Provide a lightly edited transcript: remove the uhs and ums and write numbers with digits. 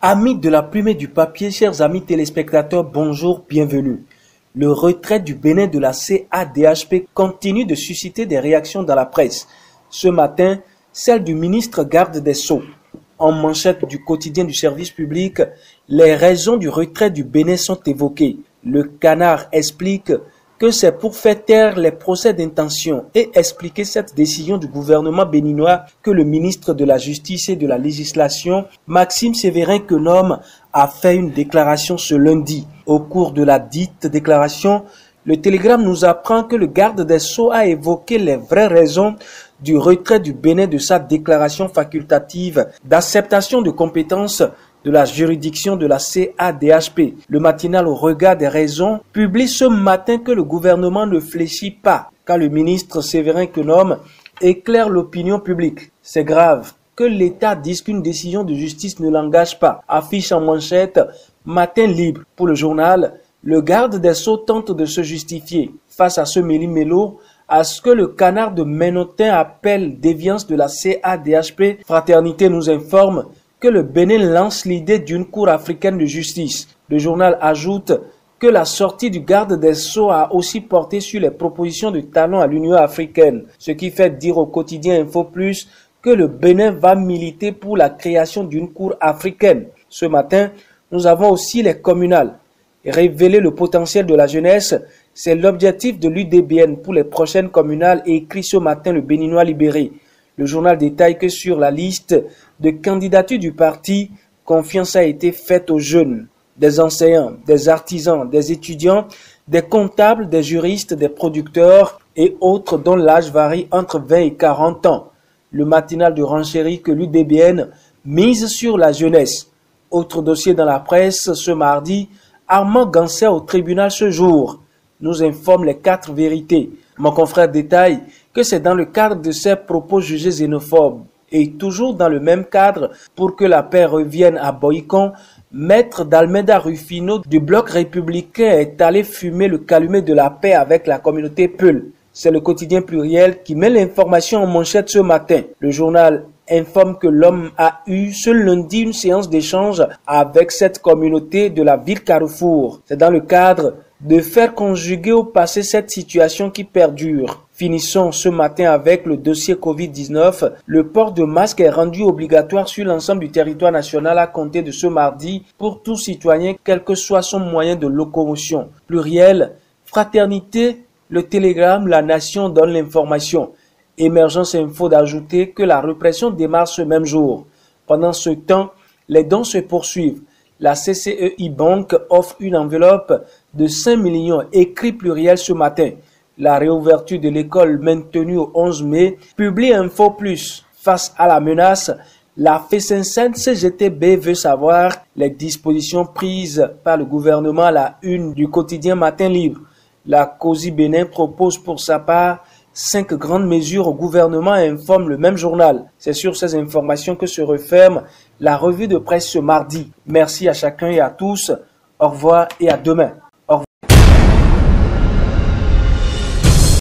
Amis de la plume et du papier, chers amis téléspectateurs, bonjour, bienvenue. Le retrait du Bénin de la CADHP continue de susciter des réactions dans la presse. Ce matin, celle du ministre garde des Sceaux. En manchette du quotidien du service public, les raisons du retrait du Bénin sont évoquées. Le Canard explique que c'est pour faire taire les procès d'intention et expliquer cette décision du gouvernement béninois que le ministre de la Justice et de la Législation, Maxime Séverin Quenome, a fait une déclaration ce lundi. Au cours de la dite déclaration, le Télégramme nous apprend que le garde des Sceaux a évoqué les vraies raisons du retrait du Bénin de sa déclaration facultative d'acceptation de compétences de la juridiction de la CADHP. Le matinal au regard des raisons publie ce matin que le gouvernement ne fléchit pas quand le ministre Séverin Quenome éclaire l'opinion publique. C'est grave que l'État dise qu'une décision de justice ne l'engage pas. Affiche en manchette Matin libre. Pour le journal, le garde des Sceaux tente de se justifier face à ce méli-mélo à ce que le Canard de Ménotin appelle déviance de la CADHP. Fraternité nous informe que le Bénin lance l'idée d'une cour africaine de justice. Le journal ajoute que la sortie du garde des Sceaux a aussi porté sur les propositions de talent à l'Union africaine, ce qui fait dire au quotidien Info Plus que le Bénin va militer pour la création d'une cour africaine. Ce matin, nous avons aussi les communales. Révéler le potentiel de la jeunesse, c'est l'objectif de l'UDBN pour les prochaines communales, écrit ce matin le Béninois libéré. Le journal détaille que sur la liste de candidatures du parti, confiance a été faite aux jeunes, des enseignants, des artisans, des étudiants, des comptables, des juristes, des producteurs et autres dont l'âge varie entre 20 et 40 ans. Le matinal de renchérit que l'UDBN mise sur la jeunesse. Autre dossier dans la presse ce mardi, Armand Gansé au tribunal ce jour, nous informe les 4 vérités. Mon confrère détaille que c'est dans le cadre de ses propos jugés xénophobes et toujours dans le même cadre pour que la paix revienne à Boïcon, maître d'Almeida Rufino du bloc républicain est allé fumer le calumet de la paix avec la communauté Peul. C'est le quotidien Pluriel qui met l'information en manchette ce matin. Le journal informe que l'homme a eu ce lundi une séance d'échange avec cette communauté de la ville Carrefour. C'est dans le cadre de faire conjuguer au passé cette situation qui perdure. Finissons ce matin avec le dossier Covid-19. Le port de masque est rendu obligatoire sur l'ensemble du territoire national à compter de ce mardi pour tout citoyen, quel que soit son moyen de locomotion. Pluriel, fraternité, le Télégramme, la Nation donne l'information. Émergence Info d'ajouter que la répression démarre ce même jour. Pendant ce temps, les dons se poursuivent. La CCEI Bank offre une enveloppe de 5 millions, écrit Pluriel ce matin. La réouverture de l'école maintenue au 11 mai, publie Info Plus. Face à la menace, la FESENSEN CGTB veut savoir les dispositions prises par le gouvernement à la une du quotidien Matin Libre. La COSI Bénin propose pour sa part 5 grandes mesures au gouvernement, informe le même journal. C'est sur ces informations que se referme la revue de presse ce mardi. Merci à chacun et à tous. Au revoir et à demain.